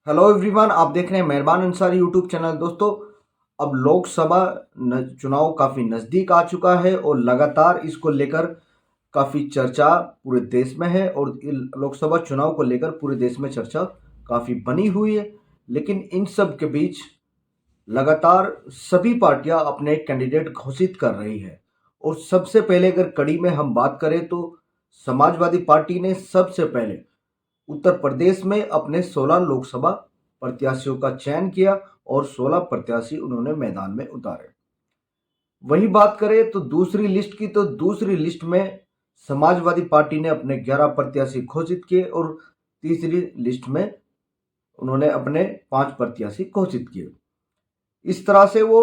Hello everyone, आप देख रहे हैं मेहरबान अंसारी यूट्यूब चैनल। दोस्तों, अब लोकसभा चुनाव काफ़ी नज़दीक आ चुका है और लगातार इसको लेकर काफ़ी चर्चा पूरे देश में है और लोकसभा चुनाव को लेकर पूरे देश में चर्चा काफ़ी बनी हुई है। लेकिन इन सब के बीच लगातार सभी पार्टियां अपने कैंडिडेट घोषित कर रही है और सबसे पहले अगर कड़ी में हम बात करें तो समाजवादी पार्टी ने सबसे पहले उत्तर प्रदेश में अपने 16 लोकसभा प्रत्याशियों का चयन किया और 16 प्रत्याशी उन्होंने मैदान में उतारे। वही बात करें तो दूसरी लिस्ट की, तो दूसरी लिस्ट में समाजवादी पार्टी ने अपने 11 प्रत्याशी घोषित किए और तीसरी लिस्ट में उन्होंने अपने 5 प्रत्याशी घोषित किए। इस तरह से वो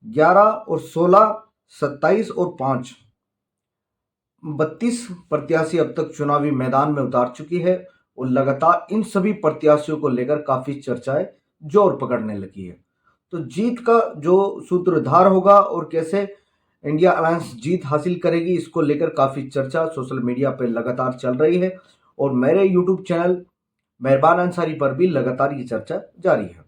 11 और 16, 27 और 5 32 प्रत्याशी अब तक चुनावी मैदान में उतार चुकी है और लगातार इन सभी प्रत्याशियों को लेकर काफी चर्चाएं जोर पकड़ने लगी है। तो जीत का जो सूत्रधार होगा और कैसे इंडिया अलायंस जीत हासिल करेगी, इसको लेकर काफी चर्चा सोशल मीडिया पर लगातार चल रही है और मेरे यूट्यूब चैनल मेहरबान अंसारी पर भी लगातार ये चर्चा जारी है।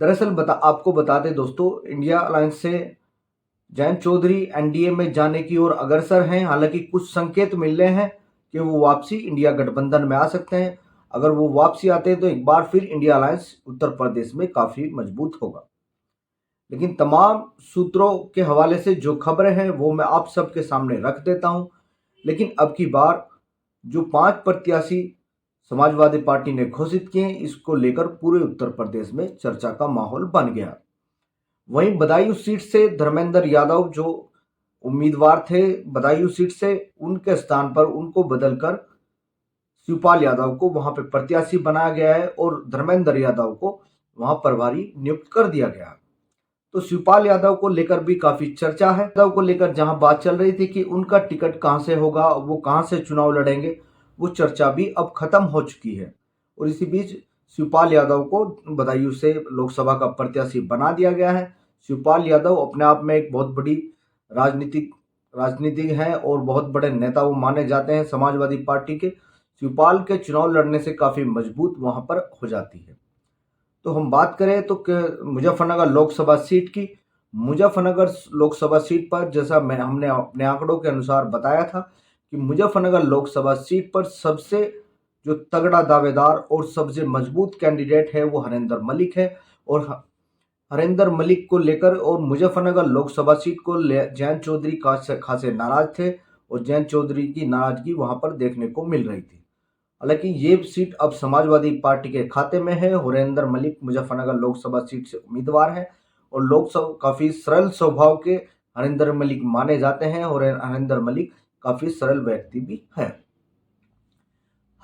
दरअसल आपको बता दें दोस्तों, इंडिया अलायंस से जयंत चौधरी एनडीए में जाने की ओर अग्रसर हैं। हालांकि कुछ संकेत मिल रहे हैं कि वो वापसी इंडिया गठबंधन में आ सकते हैं। अगर वो वापसी आते हैं तो एक बार फिर इंडिया अलायंस उत्तर प्रदेश में काफी मजबूत होगा। लेकिन तमाम सूत्रों के हवाले से जो खबरें हैं वो मैं आप सबके सामने रख देता हूं। लेकिन अब की बार जो 5 प्रत्याशी समाजवादी पार्टी ने घोषित किए, इसको लेकर पूरे उत्तर प्रदेश में चर्चा का माहौल बन गया। वहीं बदायूं सीट से धर्मेंद्र यादव जो उम्मीदवार थे बदायूं सीट से, उनके स्थान पर उनको बदलकर शिवपाल यादव को वहां पर प्रत्याशी बनाया गया है और धर्मेंद्र यादव को वहां प्रभारी नियुक्त कर दिया गया। तो शिवपाल यादव को लेकर भी काफी चर्चा है। यादव को लेकर जहां बात चल रही थी कि उनका टिकट कहां से होगा, वो कहां से चुनाव लड़ेंगे, वो चर्चा भी अब खत्म हो चुकी है और इसी बीच शिवपाल यादव को बदायूं से लोकसभा का प्रत्याशी बना दिया गया है। शिवपाल यादव अपने आप में एक बहुत बड़ी राजनीतिक है और बहुत बड़े नेता वो माने जाते हैं समाजवादी पार्टी के। शिवपाल के चुनाव लड़ने से काफी मजबूत वहां पर हो जाती है। तो हम बात करें तो मुजफ्फरनगर लोकसभा सीट की, मुजफ्फरनगर लोकसभा सीट पर जैसा हमने अपने आंकड़ों के अनुसार बताया था कि मुजफ्फरनगर लोकसभा सीट पर सबसे जो तगड़ा दावेदार और सबसे मजबूत कैंडिडेट है वो हरेंद्र मलिक है और हरेंद्र मलिक को लेकर और मुजफ्फरनगर लोकसभा सीट को जयंत चौधरी खासे नाराज थे और जयंत चौधरी की नाराजगी वहां पर देखने को मिल रही थी। हालांकि ये सीट अब समाजवादी पार्टी के खाते में है। हरेंद्र मलिक मुजफ्फरनगर लोकसभा सीट से उम्मीदवार हैं और लोकसभा काफी सरल स्वभाव के हरेंद्र मलिक माने जाते हैं और हरेंद्र मलिक काफी सरल व्यक्ति भी है।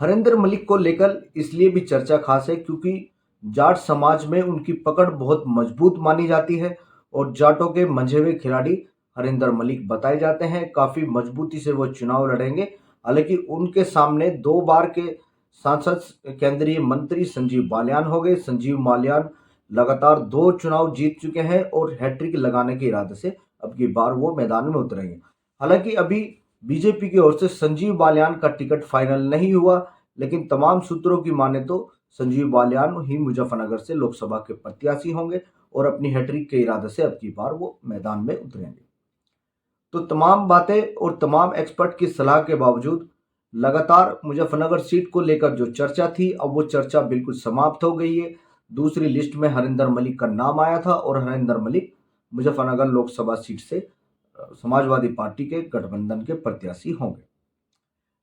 हरेंद्र मलिक को लेकर इसलिए भी चर्चा खास है क्योंकि जाट समाज में उनकी पकड़ बहुत मजबूत मानी जाती है और जाटों के मंझे हुए खिलाड़ी हरेंद्र मलिक बताए जाते हैं। काफी मजबूती से वो चुनाव लड़ेंगे। हालांकि उनके सामने 2 बार के सांसद केंद्रीय मंत्री संजीव बालियान हो गए। संजीव बालियान लगातार 2 चुनाव जीत चुके हैं और हैट्रिक लगाने के इरादे से अब की बार वो मैदान में उतरेंगे। हालांकि अभी बीजेपी की ओर से संजीव बालियान का टिकट फाइनल नहीं हुआ, लेकिन तमाम सूत्रों की माने तो संजीव बालियान ही मुजफ्फरनगर से लोकसभा के प्रत्याशी होंगे और अपनी हैट्रिक के इरादे से अब की बार वो मैदान में उतरेंगे। तो तमाम बातें और तमाम एक्सपर्ट की सलाह के बावजूद लगातार मुजफ्फरनगर सीट को लेकर जो चर्चा थी, अब वो चर्चा बिल्कुल समाप्त हो गई है। दूसरी लिस्ट में हरेंद्र मलिक का नाम आया था और हरेंद्र मलिक मुजफ्फरनगर लोकसभा सीट से समाजवादी पार्टी के गठबंधन के प्रत्याशी होंगे।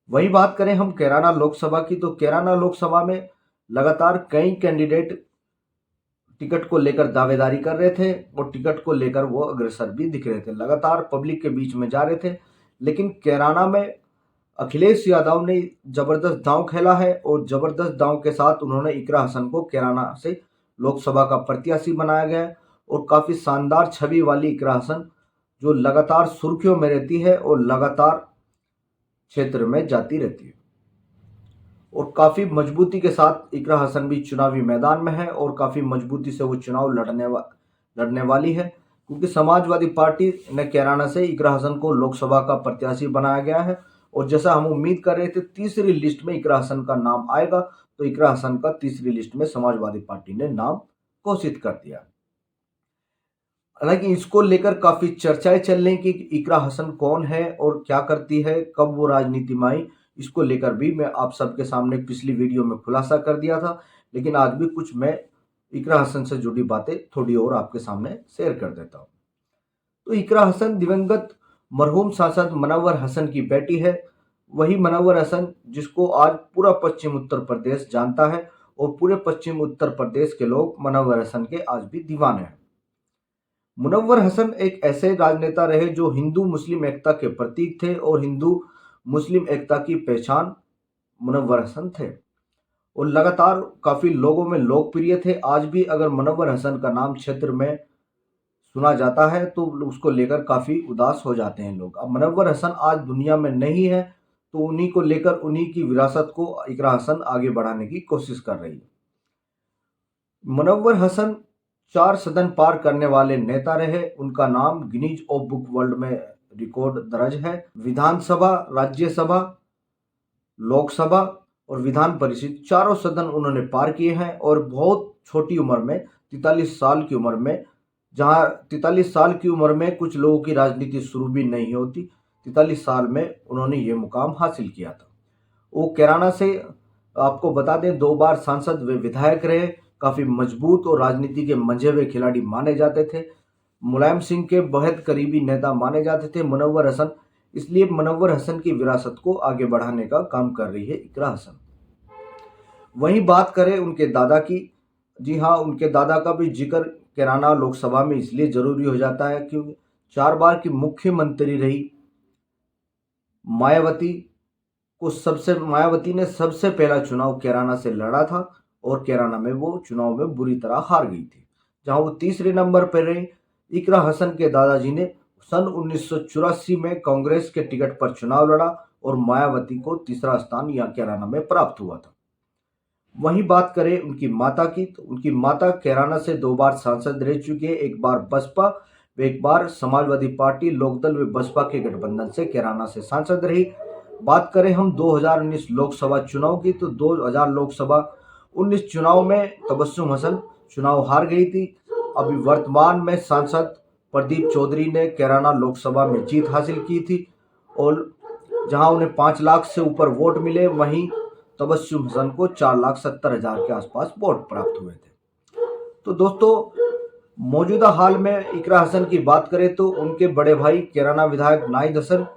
वही बात करें हम कैराना लोकसभा की, तो कैराना लोकसभा में लगातार कई कैंडिडेट टिकट को लेकर दावेदारी कर रहे थे और टिकट को लेकर वो अग्रसर भी दिख रहे थे, लगातार पब्लिक के बीच में जा रहे थे। लेकिन कैराना में अखिलेश यादव ने जबरदस्त दांव खेला है और जबरदस्त दांव के साथ उन्होंने इकरा हसन को कैराना से लोकसभा का प्रत्याशी बनाया गया है और काफी शानदार छवि वाली इकरा हसन जो लगातार सुर्खियों में रहती है और लगातार क्षेत्र में जाती रहती है और काफी मजबूती के साथ इकरा हसन भी चुनावी मैदान में है और काफी मजबूती से वो चुनाव लड़ने वाली है क्योंकि समाजवादी पार्टी ने कैराना से इकरा हसन को लोकसभा का प्रत्याशी बनाया गया है और जैसा हम उम्मीद कर रहे थे तीसरी लिस्ट में इकरा हसन का नाम आएगा, तो तो इकरा हसन का तीसरी लिस्ट में समाजवादी पार्टी ने नाम घोषित कर दिया। हालांकि इसको लेकर काफी चर्चाएं चल रही कि इकरा हसन कौन है और क्या करती है, कब वो राजनीति में आई। इसको लेकर भी मैं आप सबके सामने पिछली वीडियो में खुलासा कर दिया था, लेकिन आज भी कुछ मैं इकरा हसन से जुड़ी बातें थोड़ी और आपके सामने शेयर कर देता हूँ। तो इकरा हसन दिवंगत मरहूम सांसद मनव्वर हसन की बेटी है। वही मनव्वर हसन जिसको आज पूरा पश्चिम उत्तर प्रदेश जानता है और पूरे पश्चिम उत्तर प्रदेश के लोग मनव्वर हसन के आज भी दीवाने हैं। मुनव्वर हसन एक ऐसे राजनेता रहे जो हिंदू मुस्लिम एकता के प्रतीक थे और हिंदू मुस्लिम एकता की पहचान मुनव्वर हसन थे और लगातार काफी लोगों में लोकप्रिय थे। आज भी अगर मुनव्वर हसन का नाम क्षेत्र में सुना जाता है तो उसको लेकर काफी उदास हो जाते हैं लोग। अब मुनव्वर हसन आज दुनिया में नहीं है, तो उन्हीं को लेकर उन्हीं की विरासत को इकरा हसन आगे बढ़ाने की कोशिश कर रही है। मुनव्वर हसन 4 सदन पार करने वाले नेता रहे। उनका नाम गिनीज ऑफ बुक वर्ल्ड में रिकॉर्ड दर्ज है। विधानसभा, राज्यसभा, लोकसभा और विधान परिषद चारों सदन उन्होंने पार किए हैं और बहुत छोटी उम्र में 43 साल की उम्र में, जहां 43 साल की उम्र में कुछ लोगों की राजनीति शुरू भी नहीं होती, 43 साल में उन्होंने ये मुकाम हासिल किया था। वो कैराना से, आपको बता दें, 2 बार सांसद व विधायक रहे। काफी मजबूत और राजनीति के मंझे हुए खिलाड़ी माने जाते थे। मुलायम सिंह के बेहद करीबी नेता माने जाते थे मुनव्वर हसन। इसलिए मुनव्वर हसन की विरासत को आगे बढ़ाने का काम कर रही है इकरा हसन। वहीं बात करें उनके दादा की, जी हाँ, उनके दादा का भी जिक्र कैराना लोकसभा में इसलिए जरूरी हो जाता है क्योंकि 4 बार की मुख्यमंत्री रही मायावती ने सबसे पहला चुनाव कैराना से लड़ा था और कैराना में वो चुनाव में बुरी तरह हार गई थी, जहां वो तीसरे नंबर पर रही। इकरा हसन के दादाजी ने सन 1984 में कांग्रेस के टिकट पर चुनाव लड़ा और मायावती को तीसरा स्थान यहां कैराना में प्राप्त हुआ था। वहीं बात करें उनकी माता की, तो उनकी माता कैराना से 2 बार सांसद रह चुकी है। एक बार बसपा व एक बार समाजवादी पार्टी, लोकदल व बसपा के गठबंधन से कैराना से सांसद रही। बात करें हम 2019 लोकसभा चुनाव की, तो 2000 लोकसभा 19 चुनाव में तबस्सुम हसन चुनाव हार गई थी। अभी वर्तमान में सांसद प्रदीप चौधरी ने कैराना लोकसभा में जीत हासिल की थी और जहां उन्हें 5 लाख से ऊपर वोट मिले, वहीं तबस्सुम हसन को 4,70,000 के आसपास वोट प्राप्त हुए थे। तो दोस्तों, मौजूदा हाल में इकरा हसन की बात करें तो उनके बड़े भाई कैराना विधायक नाहिद हसन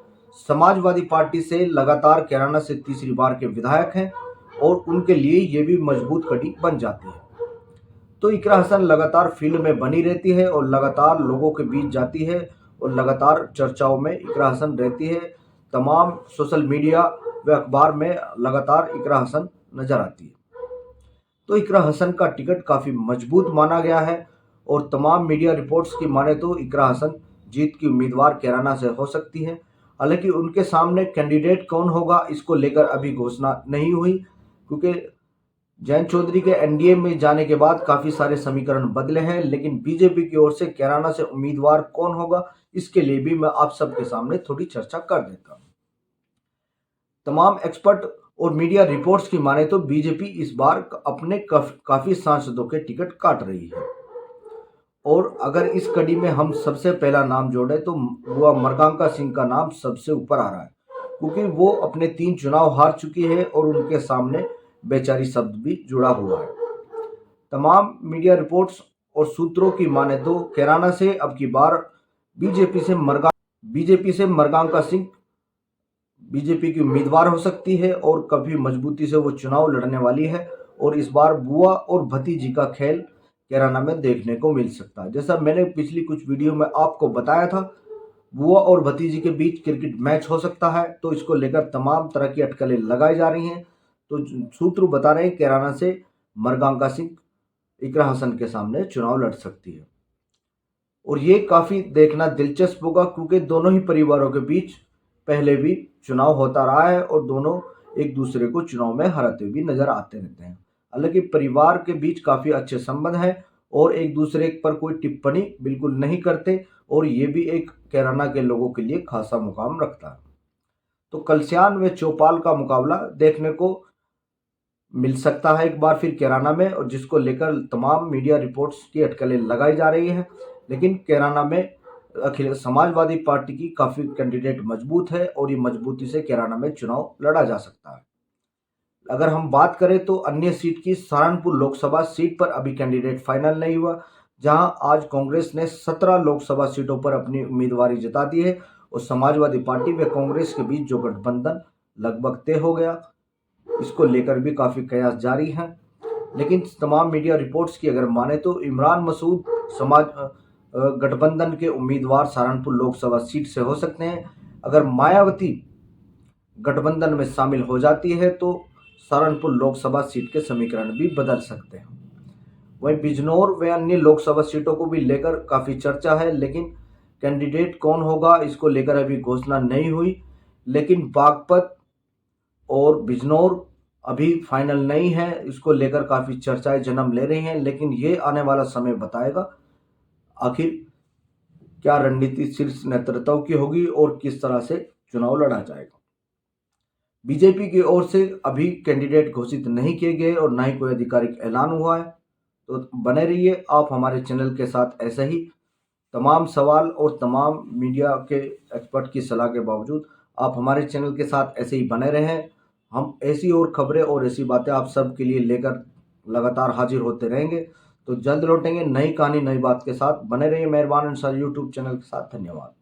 समाजवादी पार्टी से लगातार कैराना से तीसरी बार के विधायक हैं और उनके लिए ये भी मजबूत कड़ी बन जाती है। तो इकरा हसन लगातार फील्ड में बनी रहती है और लगातार लोगों के बीच जाती है और लगातार चर्चाओं में इकरा हसन रहती है। तमाम सोशल मीडिया व अखबार में लगातार इकरा हसन नजर आती है। तो इकरा हसन का टिकट काफी मजबूत माना गया है और तमाम मीडिया रिपोर्ट्स की माने तो इकरा हसन जीत की उम्मीदवार कैराना से हो सकती है। हालांकि उनके सामने कैंडिडेट कौन होगा इसको लेकर अभी घोषणा नहीं हुई, क्योंकि जयंत चौधरी के एनडीए में जाने के बाद काफी सारे समीकरण बदले हैं। लेकिन बीजेपी की ओर से कैराना से उम्मीदवार कौन होगा इसके लिए भी मैं आप सबके सामने थोड़ी चर्चा कर देता हूं। तमाम एक्सपर्ट और मीडिया रिपोर्ट्स की माने तो बीजेपी इस बार अपने काफी सांसदों के टिकट काट रही है और अगर इस कड़ी में हम सबसे पहला नाम जोड़े तो बुआ मरकांका सिंह का नाम सबसे ऊपर आ रहा है, क्योंकि वो अपने 3 चुनाव हार चुकी है और उनके सामने बेचारी शब्द भी जुड़ा हुआ है। तमाम मीडिया रिपोर्ट्स और सूत्रों की माने तो कैराना से अब की बार बीजेपी से मरकांका सिंह बीजेपी की उम्मीदवार हो सकती है और काफी मजबूती से वो चुनाव लड़ने वाली है और इस बार बुआ और भतीजी का खेल कैराना में देखने को मिल सकता है। जैसा मैंने पिछली कुछ वीडियो में आपको बताया था, बुआ और भतीजी के बीच क्रिकेट मैच हो सकता है, तो इसको लेकर तमाम तरह की अटकलें लगाई जा रही हैं। तो सूत्र बता रहे हैं कैराना से मरकांका सिंह इकरा हसन के सामने चुनाव लड़ सकती है और ये काफी देखना दिलचस्प होगा, क्योंकि दोनों ही परिवारों के बीच पहले भी चुनाव होता रहा है और दोनों एक दूसरे को चुनाव में हराते हुए नजर आते रहते हैं। हालांकि परिवार के बीच काफी अच्छे संबंध हैं और एक दूसरे पर कोई टिप्पणी बिल्कुल नहीं करते और ये भी एक कैराना के लोगों के लिए खासा मुकाम रखता है। तो कलस्यान व चौपाल का मुकाबला देखने को मिल सकता है एक बार फिर कैराना में, और जिसको लेकर तमाम मीडिया रिपोर्ट्स की अटकलें लगाई जा रही हैं। लेकिन कैराना में अखिल समाजवादी पार्टी की काफ़ी कैंडिडेट मजबूत है और ये मजबूती से कैराना में चुनाव लड़ा जा सकता है। अगर हम बात करें तो अन्य सीट की, सहारनपुर लोकसभा सीट पर अभी कैंडिडेट फाइनल नहीं हुआ, जहां आज कांग्रेस ने 17 लोकसभा सीटों पर अपनी उम्मीदवारी जता दी है और समाजवादी पार्टी व कांग्रेस के बीच जो गठबंधन लगभग तय हो गया, इसको लेकर भी काफ़ी कयास जारी हैं। लेकिन तमाम मीडिया रिपोर्ट्स की अगर माने तो इमरान मसूद गठबंधन के उम्मीदवार सहारनपुर लोकसभा सीट से हो सकते हैं। अगर मायावती गठबंधन में शामिल हो जाती है तो सहारनपुर लोकसभा सीट के समीकरण भी बदल सकते हैं। वहीं बिजनौर व अन्य लोकसभा सीटों को भी लेकर काफ़ी चर्चा है, लेकिन कैंडिडेट कौन होगा इसको लेकर अभी घोषणा नहीं हुई। लेकिन बागपत और बिजनौर अभी फाइनल नहीं है, इसको लेकर काफ़ी चर्चाएं जन्म ले रही हैं। लेकिन ये आने वाला समय बताएगा आखिर क्या रणनीति शीर्ष नेतृत्व की होगी और किस तरह से चुनाव लड़ा जाएगा। बीजेपी की ओर से अभी कैंडिडेट घोषित नहीं किए गए और ना ही कोई आधिकारिक ऐलान हुआ है। तो बने रहिए आप हमारे चैनल के साथ, ऐसे ही तमाम सवाल और तमाम मीडिया के एक्सपर्ट की सलाह के बावजूद आप हमारे चैनल के साथ ऐसे ही बने रहें। हम ऐसी और खबरें और ऐसी बातें आप सब के लिए लेकर लगातार हाजिर होते रहेंगे। तो जल्द लौटेंगे नई कहानी नई बात के साथ। बने रहिए मेहरबान अंसारी यूट्यूब चैनल के साथ। धन्यवाद।